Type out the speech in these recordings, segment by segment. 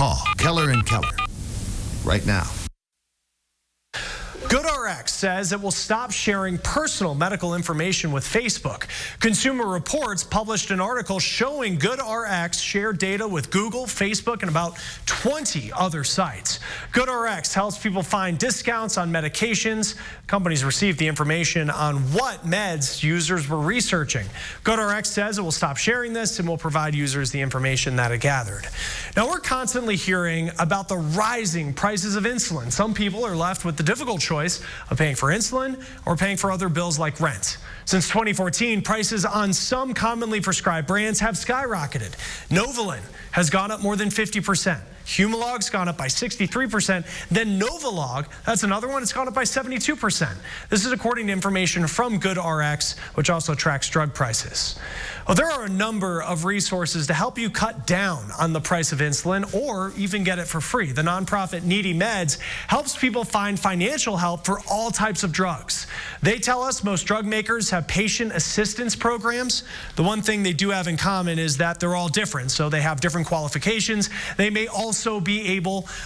Call Keller & Keller right now. GoodRx says it will stop sharing personal medical information with Facebook. Consumer Reports published an article showing GoodRx shared data with Google, Facebook, and about 20 other sites. GoodRx helps people find discounts on medications. Companies receive the information on what meds users were researching. GoodRx says it will stop sharing this and will provide users the information that it gathered. Now, we're constantly hearing about the rising prices of insulin. Some people are left with the difficult choice of paying for insulin or paying for other bills like rent. Since 2014, prices on some commonly prescribed brands have skyrocketed. Novolin has gone up more than 50%. Humalog's gone up by 63%. Then Novolog, that's another one, it's gone up by 72%. This is according to information from GoodRx, which also tracks drug prices. Well, there are a number of resources to help you cut down on the price of insulin or even get it for free. The nonprofit Needy Meds helps people find financial help for all types of drugs. They tell us most drug makers have patient assistance programs. The one thing they do have in common is that they're all different, so they have different qualifications. They may also be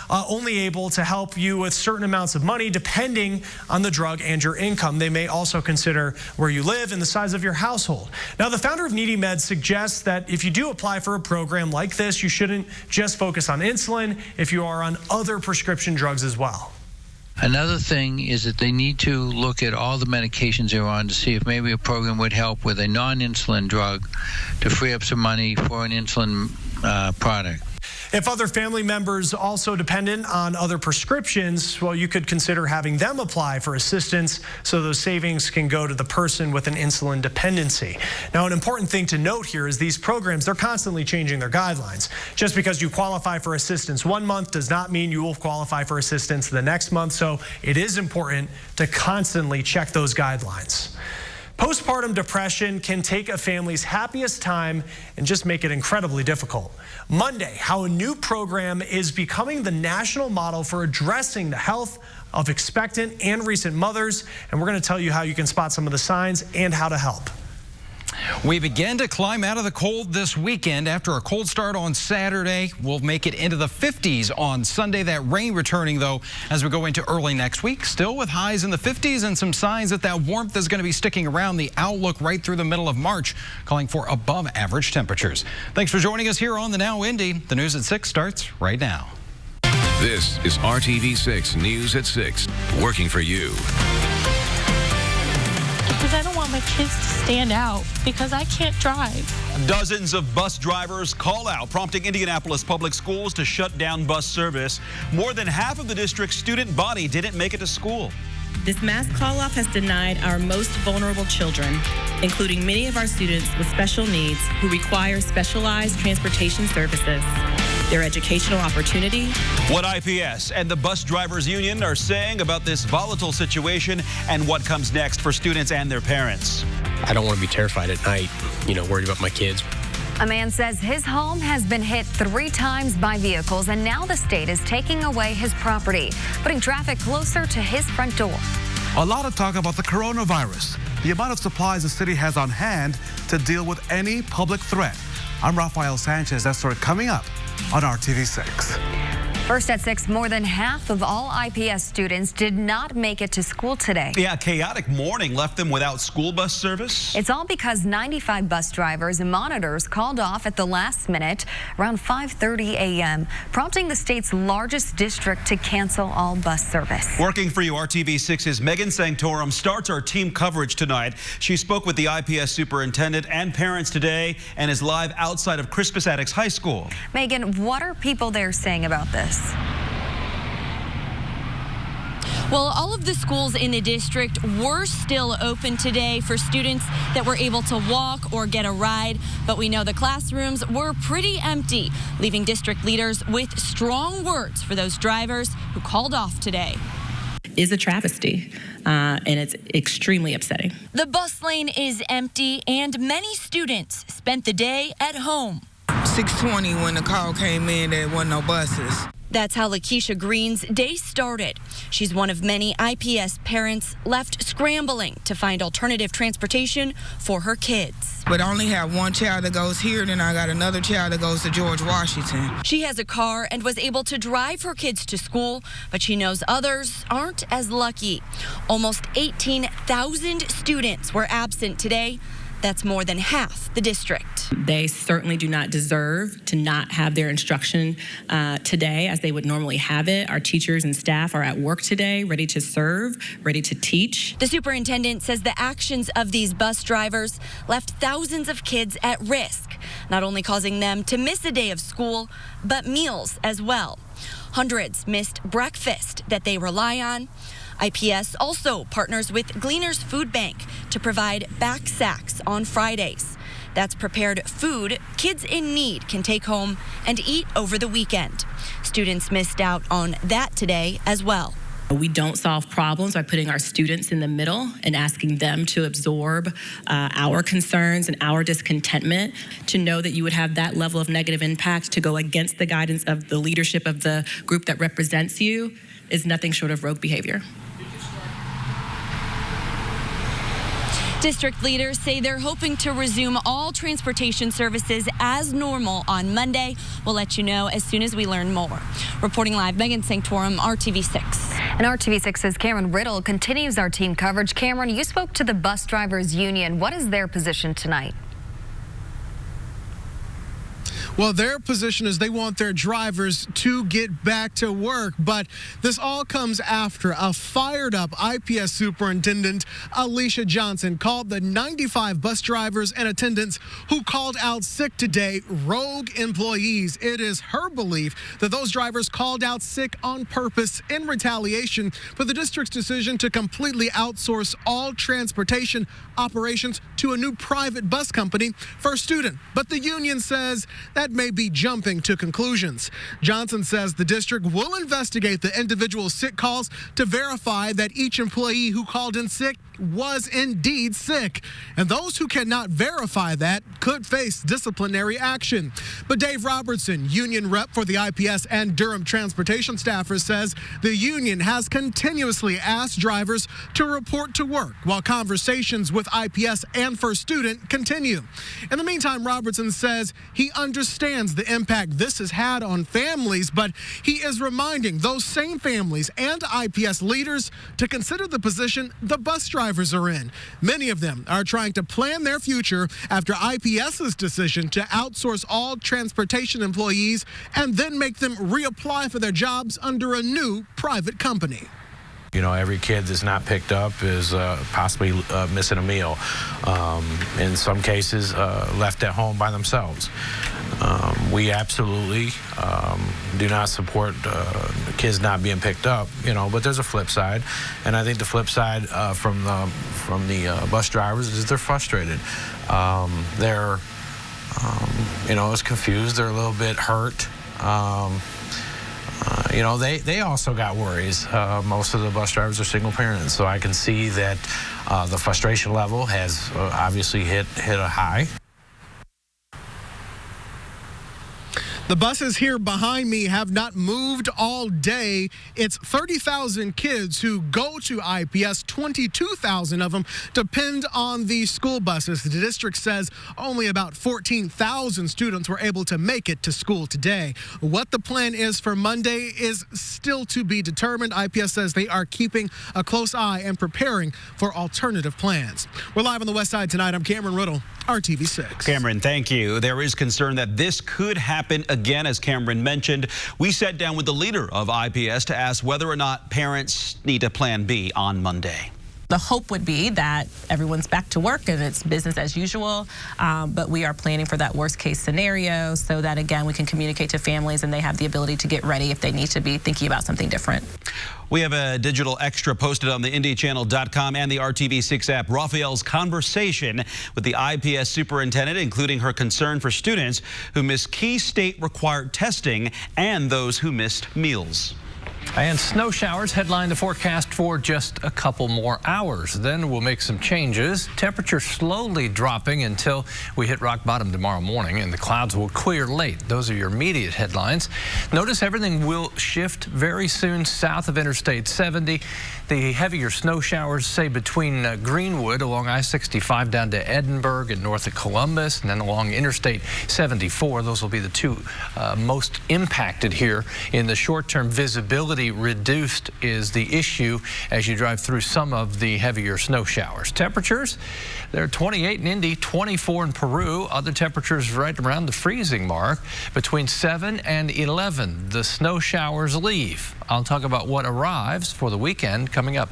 only able to help you with certain amounts of money depending on the drug and your income. They may also consider where you live and the size of your household. Now, the founder of Needy Meds suggests that if you do apply for a program like this, you shouldn't just focus on insulin if you are on other prescription drugs as well. Another thing is that they need to look at all the medications they're on to see if maybe a program would help with a non-insulin drug to free up some money for an insulin product. If other family members also dependent on other prescriptions, well, you could consider having them apply for assistance so those savings can go to the person with an insulin dependency. Now, an important thing to note here is these programs, they're constantly changing their guidelines. Just because you qualify for assistance one month does not mean you will qualify for assistance the next month, so it is important to constantly check those guidelines. Postpartum depression can take a family's happiest time and just make it incredibly difficult. Monday, how a new program is becoming the national model for addressing the health of expectant and recent mothers, and we're going to tell you how you can spot some of the signs and how to help. We begin to climb out of the cold this weekend. After a cold start on Saturday, we'll make it into the 50s on Sunday. That rain returning, though, as we go into early next week. Still with highs in the 50s and some signs that that warmth is going to be sticking around. The outlook right through the middle of March, calling for above average temperatures. Thanks for joining us here on the Now Indy. The News at 6 starts right now. This is RTV6 News at 6, working for you. Because I don't want my kids to stand out because I can't drive. Dozens of bus drivers call out, prompting Indianapolis public schools to shut down bus service. More than half of the district's student body didn't make it to school. This mass call-off has denied our most vulnerable children, including many of our students with special needs who require specialized transportation services, their educational opportunity. What IPS and the Bus Drivers Union are saying about this volatile situation and what comes next for students and their parents. I don't want to be terrified at night, worried about my kids. A man says his home has been hit 3 times by vehicles, and now the state is taking away his property, putting traffic closer to his front door. A lot of talk about the coronavirus, the amount of supplies the city has on hand to deal with any public threat. I'm Rafael Sanchez. That story coming up on RTV6. First at 6, more than half of all IPS students did not make it to school today. Yeah, a chaotic morning left them without school bus service. It's all because 95 bus drivers and monitors called off at the last minute around 5:30 a.m., prompting the state's largest district to cancel all bus service. Working for you, RTV6's Megan Sanctorum starts our team coverage tonight. She spoke with the IPS superintendent and parents today and is live outside of Crispus Attucks High School. Megan, what are people there saying about this? Well, all of the schools in the district were still open today for students that were able to walk or get a ride, but we know the classrooms were pretty empty, leaving district leaders with strong words for those drivers who called off today. Is a travesty, and it's extremely upsetting. The bus lane is empty, and many students spent the day at home. 6:20 when the call came in, there wasn't no buses. That's how Lakeisha Green's day started. She's one of many IPS parents left scrambling to find alternative transportation for her kids. But I only have one child that goes here, and then I got another child that goes to George Washington. She has a car and was able to drive her kids to school, but she knows others aren't as lucky. Almost 18,000 students were absent today. That's more than half the district. They certainly do not deserve to not have their instruction today as they would normally have it. Our teachers and staff are at work today, ready to serve, ready to teach. The superintendent says the actions of these bus drivers left thousands of kids at risk, not only causing them to miss a day of school, but meals as well. Hundreds missed breakfast that they rely on. IPS also partners with Gleaners Food Bank to provide back sacks on Fridays. That's prepared food kids in need can take home and eat over the weekend. Students missed out on that today as well. We don't solve problems by putting our students in the middle and asking them to absorb our concerns and our discontentment. To know that you would have that level of negative impact to go against the guidance of the leadership of the group that represents you is nothing short of rogue behavior. District leaders say they're hoping to resume all transportation services as normal on Monday. We'll let you know as soon as we learn more. Reporting live, Megan Sanctorum, RTV6. And RTV6's Cameron Riddle continues our team coverage. Cameron, you spoke to the bus drivers union. What is their position tonight? Well, their position is they want their drivers to get back to work, but this all comes after a fired up IPS superintendent, Alicia Johnson, called the 95 bus drivers and attendants who called out sick today rogue employees. It is her belief that those drivers called out sick on purpose in retaliation for the district's decision to completely outsource all transportation operations to a new private bus company, First Student. But the union says that may be jumping to conclusions. Johnson says the district will investigate the individual sick calls to verify that each employee who called in sick was indeed sick. And those who cannot verify that could face disciplinary action. But Dave Robertson, union rep for the IPS and Durham transportation staffers, says the union has continuously asked drivers to report to work while conversations with IPS and First Student continue. In the meantime, Robertson says he understands the impact this has had on families, but he is reminding those same families and IPS leaders to consider the position the bus drivers are in. Many of them are trying to plan their future after IPS's decision to outsource all transportation employees and then make them reapply for their jobs under a new private company. You know, every kid that's not picked up is possibly missing a meal. In some cases, left at home by themselves. We absolutely do not support kids not being picked up, you know, but there's a flip side. And I think the flip side from the bus drivers is they're frustrated. They're, you know, it's confused. They're a little bit hurt. You know, they also got worries. Most of the bus drivers are single parents, so I can see that the frustration level has obviously hit a high. The buses here behind me have not moved all day. It's 30,000 kids who go to IPS. 22,000 of them depend on these school buses. The district says only about 14,000 students were able to make it to school today. What the plan is for Monday is still to be determined. IPS says they are keeping a close eye and preparing for alternative plans. We're live on the West Side tonight. I'm Cameron Riddle, RTV6. Cameron, thank you. There is concern that this could happen again, as Cameron mentioned. We sat down with the leader of IPS to ask whether or not parents need a plan B on Monday. The hope would be that everyone's back to work and it's business as usual, but we are planning for that worst case scenario so that, again, we can communicate to families and they have the ability to get ready if they need to be thinking about something different. We have a digital extra posted on the IndyChannel.com and the RTV6 app. Raphael's conversation with the IPS superintendent, including her concern for students who miss key state-required testing and those who missed meals. And snow showers headline the forecast for just a couple more hours. Then we'll make some changes. Temperature slowly dropping until we hit rock bottom tomorrow morning, and the clouds will clear late. Those are your immediate headlines. Notice everything will shift very soon south of Interstate 70. The heavier snow showers, say between Greenwood along I-65 down to Edinburgh and north of Columbus, and then along Interstate 74. Those will be the two most impacted here in the short term. Visibility reduced is the issue as you drive through some of the heavier snow showers. Temperatures, they're 28 in Indy, 24 in Peru. Other temperatures right around the freezing mark, between 7 and 11. The snow showers leave. I'll talk about what arrives for the weekend coming up.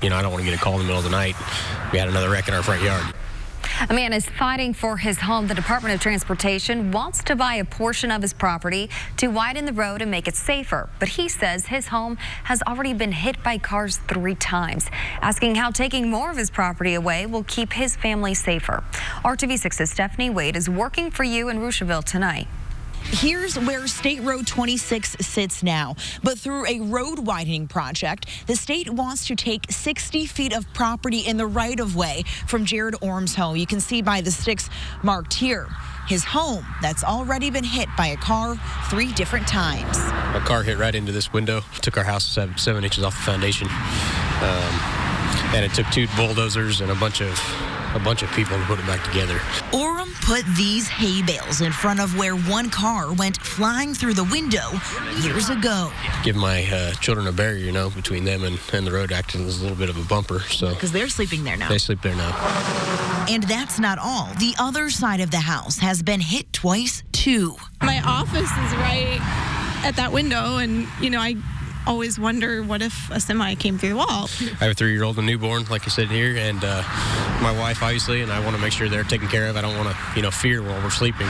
You know, I don't want to get a call in the middle of the night. We had another wreck in our front yard. A man is fighting for his home. The Department of Transportation wants to buy a portion of his property to widen the road and make it safer. But he says his home has already been hit by cars 3 times, asking how taking more of his property away will keep his family safer. RTV6's Stephanie Wade is working for you in Rushville tonight. Here's where State Road 26 sits now. But through a road widening project, the state wants to take 60 feet of property in the right-of-way from Jared Orm's home. You can see by the sticks marked here. His home that's already been hit by a car 3 different times. A car hit right into this window, took our house 7 inches off the foundation. And it took 2 bulldozers and a bunch of people to put it back together. Orem put these hay bales in front of where one car went flying through the window years ago. Give my children a barrier, you know, between them and the road, acting as a little bit of a bumper. So because they're sleeping there now. They sleep there now. And that's not all. The other side of the house has been hit twice too. My office is right at that window, and you know, I always wonder what if a semi came through the wall. I have a 3-year-old and newborn, like you said here, and my wife, obviously, and I want to make sure they're taken care of. I don't want to, you know, fear while we're sleeping.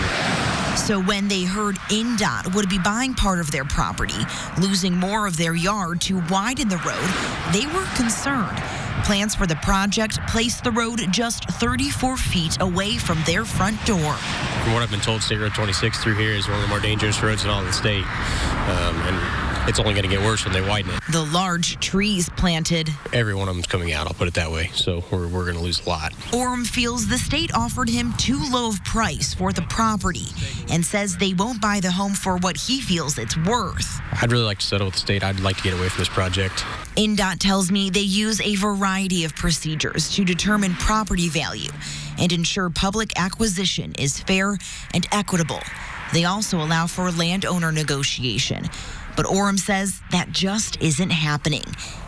So when they heard INDOT would be buying part of their property, losing more of their yard to widen the road, they were concerned. Plans for the project place the road just 34 feet away from their front door. From what I've been told, State Road 26 through here is one of the more dangerous roads in all of the state. And it's only going to get worse when they widen it. The large trees planted. Every one of them's coming out, I'll put it that way. So we're going to lose a lot. Orem feels the state offered him too low of price for the property and says they won't buy the home for what he feels it's worth. I'd really like to settle with the state. I'd like to get away from this project. INDOT tells me they use a variety of procedures to determine property value and ensure public acquisition is fair and equitable. They also allow for landowner negotiation. But Orem says that just isn't happening.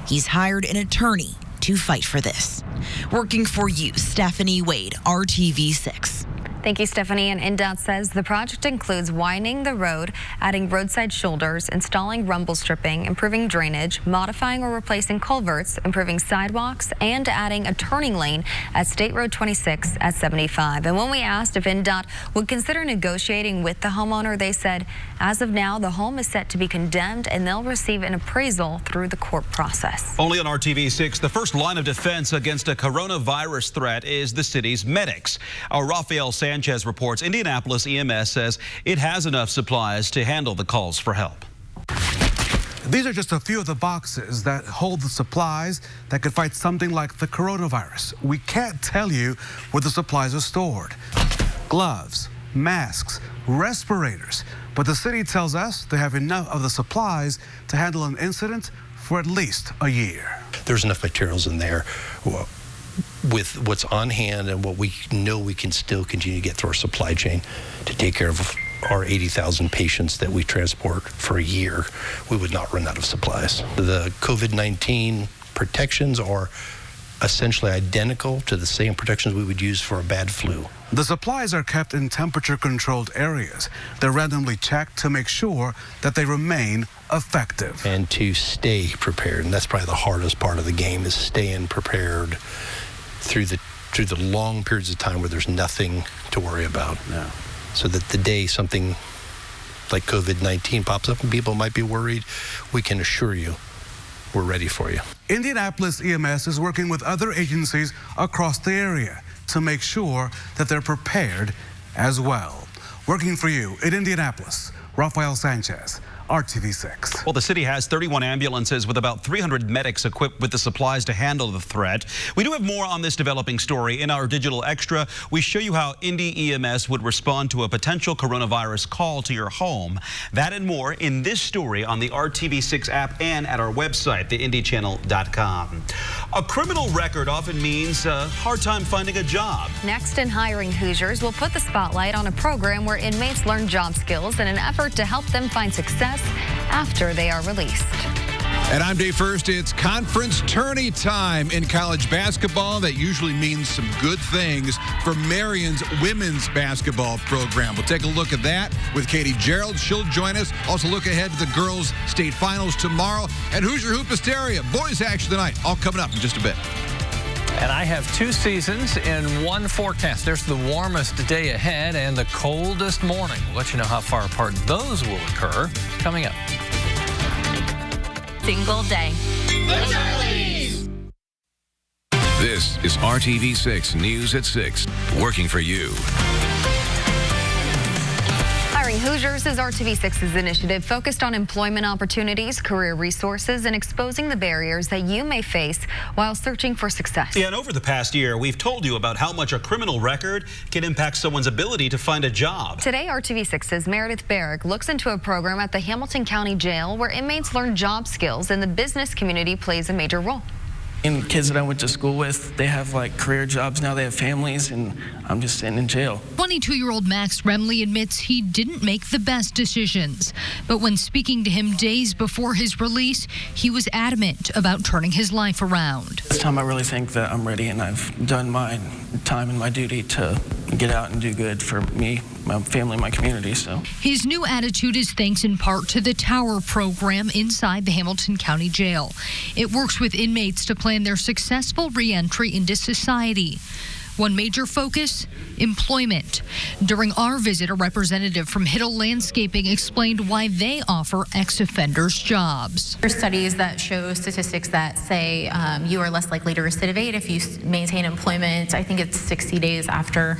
He's hired an attorney to fight for this. Working for you, Stephanie Wade, RTV6. Thank you, Stephanie. And INDOT says the project includes widening the road, adding roadside shoulders, installing rumble stripping, improving drainage, modifying or replacing culverts, improving sidewalks, and adding a turning lane at State Road 26 at 75. And when we asked if INDOT would consider negotiating with the homeowner, they said, as of now, the home is set to be condemned and they'll receive an appraisal through the court process. Only on RTV6, the first line of defense against a coronavirus threat is the city's medics. Our Rafael Sanchez reports Indianapolis EMS says it has enough supplies to handle the calls for help. These are just a few of the boxes that hold the supplies that could fight something like the coronavirus. We can't tell you where the supplies are stored. Gloves, masks, respirators. But the city tells us they have enough of the supplies to handle an incident for at least a year. There's enough materials in there with what's on hand and what we know we can still continue to get through our supply chain to take care of our 80,000 patients that we transport for a year. We would not run out of supplies. The COVID-19 protections are essentially identical to the same protections we would use for a bad flu. The supplies are kept in temperature-controlled areas. They're randomly checked to make sure that they remain effective. And to stay prepared, and that's probably the hardest part of the game, is staying prepared through the long periods of time where there's nothing to worry about. Yeah. So that the day something like COVID-19 pops up and people might be worried, we can assure you we're ready for you. Indianapolis EMS is working with other agencies across the area to make sure that they're prepared as well. Working for you in Indianapolis, Rafael Sanchez, RTV6. Well, the city has 31 ambulances with about 300 medics equipped with the supplies to handle the threat. We do have more on this developing story. In our digital extra, we show you how Indy EMS would respond to a potential coronavirus call to your home. That and more in this story on the RTV6 app and at our website, theindychannel.com. A criminal record often means a hard time finding a job. Next in Hiring Hoosiers, we'll put the spotlight on a program where inmates learn job skills in an effort to help them find success after they are released. And I'm Dave First. It's conference tourney time in college basketball. That usually means some good things for Marion's women's basketball program. We'll take a look at that with Katie Gerald. She'll join us. Also look ahead to the girls' state finals tomorrow. And Hoosier Hoop Hysteria, boys action tonight. All coming up in just a bit. And I have 2 seasons in one forecast. There's the warmest day ahead and the coldest morning. We'll let you know how far apart those will occur coming up. Single day. The Charlies! This is RTV6 News at 6, working for you. Hiring Hoosiers is RTV6's initiative focused on employment opportunities, career resources, and exposing the barriers that you may face while searching for success. Yeah, and over the past year, we've told you about how much a criminal record can impact someone's ability to find a job. Today, RTV6's Meredith Barrick looks into a program at the Hamilton County Jail where inmates learn job skills and the business community plays a major role. And kids that I went to school with, they have like career jobs now, they have families, and I'm just sitting in jail. 22-year-old Max Remley admits he didn't make the best decisions. But when speaking to him days before his release, he was adamant about turning his life around. This time I really think that I'm ready and I've done my time and my duty to get out and do good for me, my family, my community. So his new attitude is thanks in part to the Tower program inside the Hamilton County Jail. It works with inmates to plan their successful re-entry into society. One major focus, employment. During our visit, a representative from Hiddle Landscaping explained why they offer ex-offenders jobs. There's studies that show statistics that say you are less likely to recidivate if you maintain employment. I think it's 60 days after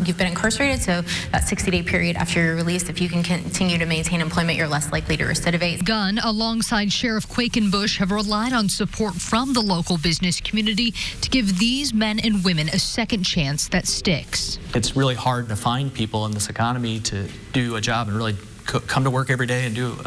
you've been incarcerated, so that 60-day period after you're released, if you can continue to maintain employment, you're less likely to recidivate. Gunn, alongside Sheriff Quakenbush, have relied on support from the local business community to give these men and women a second chance that sticks. It's really hard to find people in this economy to do a job and really come to work every day and do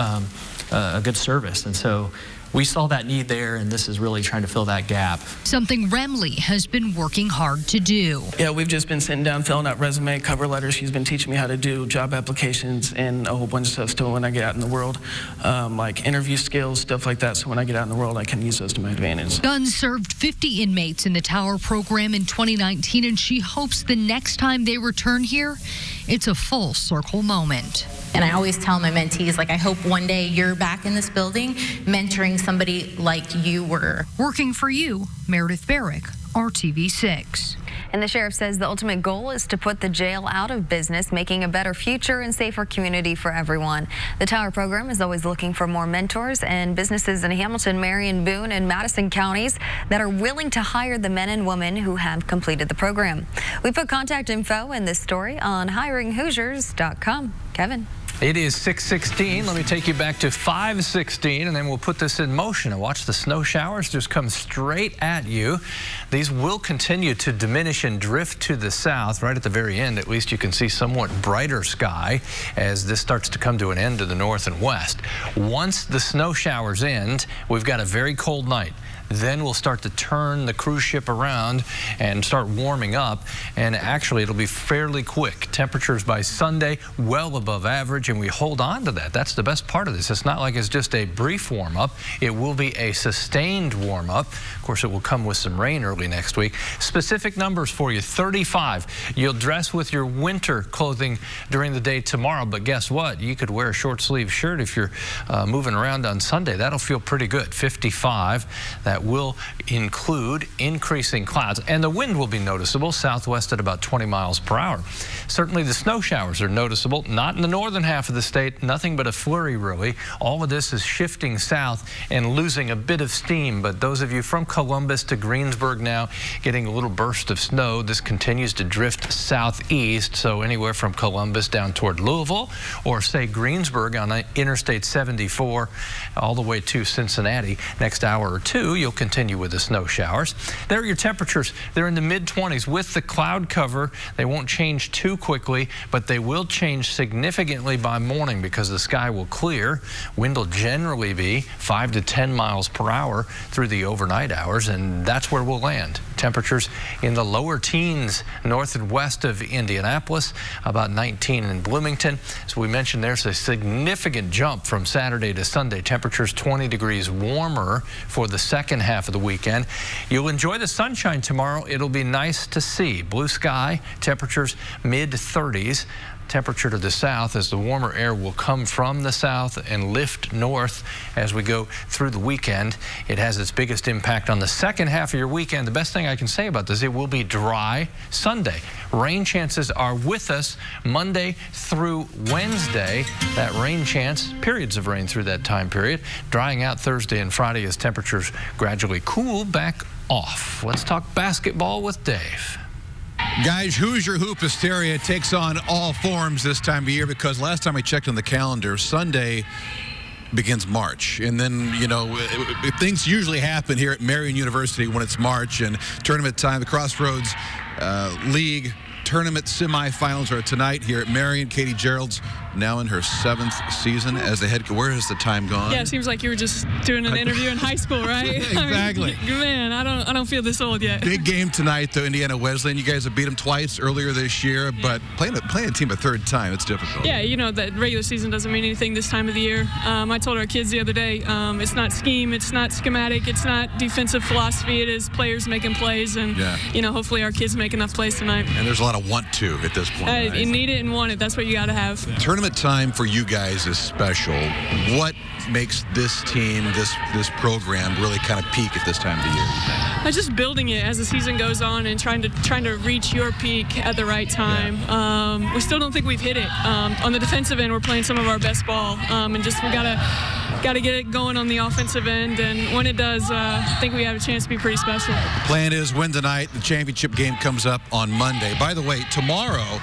a good service. And so we saw that need there, and this is really trying to fill that gap. Something Remley has been working hard to do. yeah, we've just been sitting down, filling out resume, cover letters. She's been teaching me how to do job applications and a whole bunch of stuff still when I get out in the world, like interview skills, stuff like that. So when I get out in the world, I can use those to my advantage. Gunn served 50 inmates in the Tower program in 2019, and she hopes the next time they return here, it's a full circle moment. And I always tell my mentees, like, I hope one day you're back in this building mentoring somebody like you were. Working for you, Meredith Barrick, RTV6. And the sheriff says the ultimate goal is to put the jail out of business, making a better future and safer community for everyone. The Tower program is always looking for more mentors and businesses in Hamilton, Marion, Boone, and Madison counties that are willing to hire the men and women who have completed the program. We put contact info in this story on hiringhoosiers.com. Kevin. It is 6:16. Let me take you back to 5:16, and then we'll put this in motion and watch the snow showers just come straight at you. These will continue to diminish and drift to the south. Right at the very end, at least you can see somewhat brighter sky as this starts to come to an end to the north and west. Once the snow showers end, we've got a very cold night. Then we'll start to turn the cruise ship around and start warming up, and actually it'll be fairly quick. Temperatures by Sunday well above average, and we hold on to that. That's the best part of this. It's not like it's just a brief warm-up. It will be a sustained warm-up. Of course, it will come with some rain early next week. Specific numbers for you: 35. You'll dress with your winter clothing during the day tomorrow, but guess what? You could wear a short sleeve shirt if you're moving around on Sunday. That'll feel pretty good. 55. That that will include increasing clouds, and the wind will be noticeable, southwest at about 20 miles per hour. Certainly the snow showers are noticeable, not in the northern half of the state, nothing but a flurry really. All of this is shifting south and losing a bit of steam, but those of you from Columbus to Greensburg now getting a little burst of snow. This continues to drift southeast, so anywhere from Columbus down toward Louisville, or say Greensburg on Interstate 74 all the way to Cincinnati. Next hour or two, you'll continue with the snow showers. There are your temperatures. They're in the mid-20s. With the cloud cover, they won't change too quickly, but they will change significantly by morning because the sky will clear. Wind will generally be 5 to 10 miles per hour through the overnight hours, and that's where we'll land. Temperatures in the lower teens north and west of Indianapolis, about 19 in Bloomington. As we mentioned, there's a significant jump from Saturday to Sunday. Temperatures 20 degrees warmer for the second half of the weekend. You'll enjoy the sunshine tomorrow. It'll be nice to see. Blue sky, temperatures mid-30s. Temperature to the south as the warmer air will come from the south and lift north as we go through the weekend. It has its biggest impact on the second half of your weekend. The best thing I can say about this, it will be dry Sunday. Rain chances are with us Monday through Wednesday. That rain chance, periods of rain through that time period, drying out Thursday and Friday as temperatures gradually cool back off. Let's talk basketball with Dave. Guys, Hoosier Hoop hysteria takes on all forms this time of year because last time I checked on the calendar, Sunday begins March. And then, you know, things usually happen here at Marion University when it's March and tournament time. The Crossroads League tournament semifinals are tonight here at Marion. Katie Gerald's now in her 7th season as the head coach. Where has the time gone? Yeah, it seems like you were just doing an interview in high school, right? Exactly. I mean, man, I don't feel this old yet. Big game tonight, though. Indiana Wesleyan. You guys have beat them twice earlier this year, but playing a team a third time, it's difficult. Yeah, you know, that regular season doesn't mean anything this time of the year. I told our kids the other day, it's not scheme, it's not schematic, it's not defensive philosophy. It is players making plays, and you know, hopefully our kids make enough plays tonight. And there's a lot of want to at this point. Right? You need it and want it. That's what you got to have. Tournament time for you guys is special. What makes this team, this program, really kind of peak at this time of the year? Just building it as the season goes on and trying to reach your peak at the right time. We still don't think we've hit it. On the defensive end, we're playing some of our best ball, and just we gotta get it going on the offensive end. And when it does, I think we have a chance to be pretty special. The plan is win tonight. The championship game comes up on Monday. By the way, tomorrow,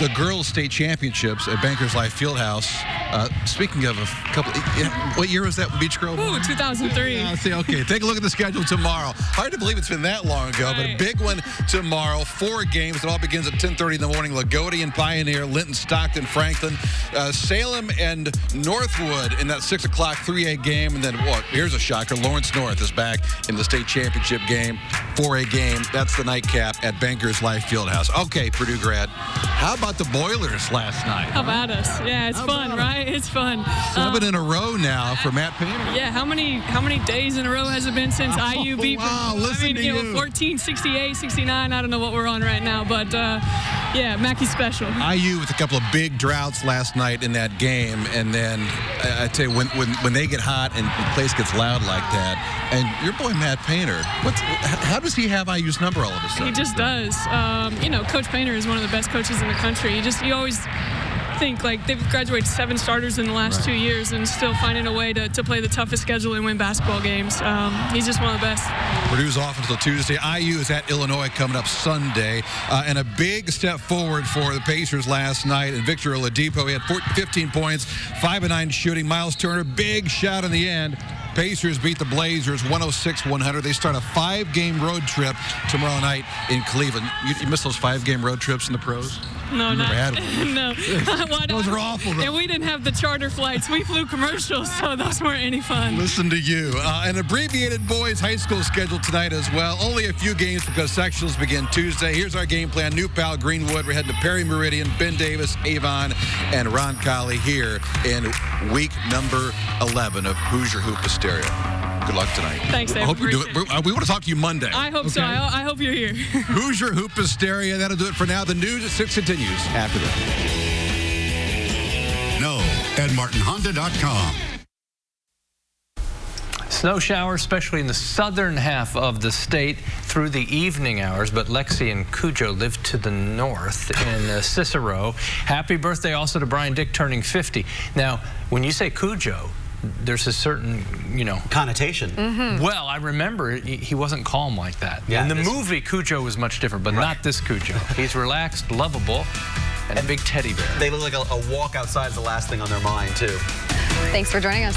the girls' state championships at Bankers Life Fieldhouse. Speaking of a couple, what year was that Beach Girl? Ooh, 2003. Okay, take a look at the schedule tomorrow. Hard to believe it's been that long ago, but a big one tomorrow. 4 games. It all begins at 10:30 in the morning. Lagodi and Pioneer, Linton, Stockton, Franklin, Salem, and Northwood in that 6 o'clock 3A game. And then, here's a shocker. Lawrence North is back in the state championship game, 4A game. That's the nightcap at Bankers Life Fieldhouse. Okay, Purdue grad. How about the Boilers last night? How about us? Yeah, it's fun, right? It's fun. 7 in a row now for Matt Painter. Yeah, how many days in a row has it been since IU beat? Wow, listen to you. 14, 68, 69. I don't know what we're on right now, but yeah, Mackey's special. IU with a couple of big droughts last night in that game, and then I tell you, when they get hot and the place gets loud like that, and your boy Matt Painter, how does he have IU's number all of a sudden? He just does. You know, Coach Painter is one of the best coaches in the country. You always think like they've graduated 7 starters in the last 2 years and still finding a way to play the toughest schedule and win basketball games. He's just one of the best. Purdue's off until Tuesday. IU is at Illinois coming up Sunday. And a big step forward for the Pacers last night. And Victor Oladipo, he had 15 points, 5 of 9 shooting. Miles Turner, big shot in the end. Pacers beat the Blazers 106-100. They start a 5-game road trip tomorrow night in Cleveland. You miss those 5-game road trips in the pros? No, not had one. No. Those are awful, though. And we didn't have the charter flights. We flew commercials, so those weren't any fun. Listen to you. An abbreviated boys high school schedule tonight as well. Only a few games because sectionals begin Tuesday. Here's our game plan. New Pal, Greenwood. We're heading to Perry Meridian, Ben Davis, Avon, and Ron Colley here in week number 11 of Hoosier Hoop Hysteria. Good luck tonight. Thanks, Dave. I hope you're doing. We want to talk to you Monday. I hope so. I hope you're here. Hoosier Hoop Hysteria. That'll do it for now. The news at 6 continues after this. No at martinhonda.com. Snow showers, especially in the southern half of the state through the evening hours, but Lexi and Cujo live to the north in Cicero. Happy birthday also to Brian Dick turning 50. Now, when you say Cujo, there's a certain, connotation. Well, I remember he wasn't calm like that. Yeah, in the movie, Cujo was much different, but not this Cujo. He's relaxed, lovable, and a big teddy bear. They look like a walk outside is the last thing on their mind, too. Thanks for joining us.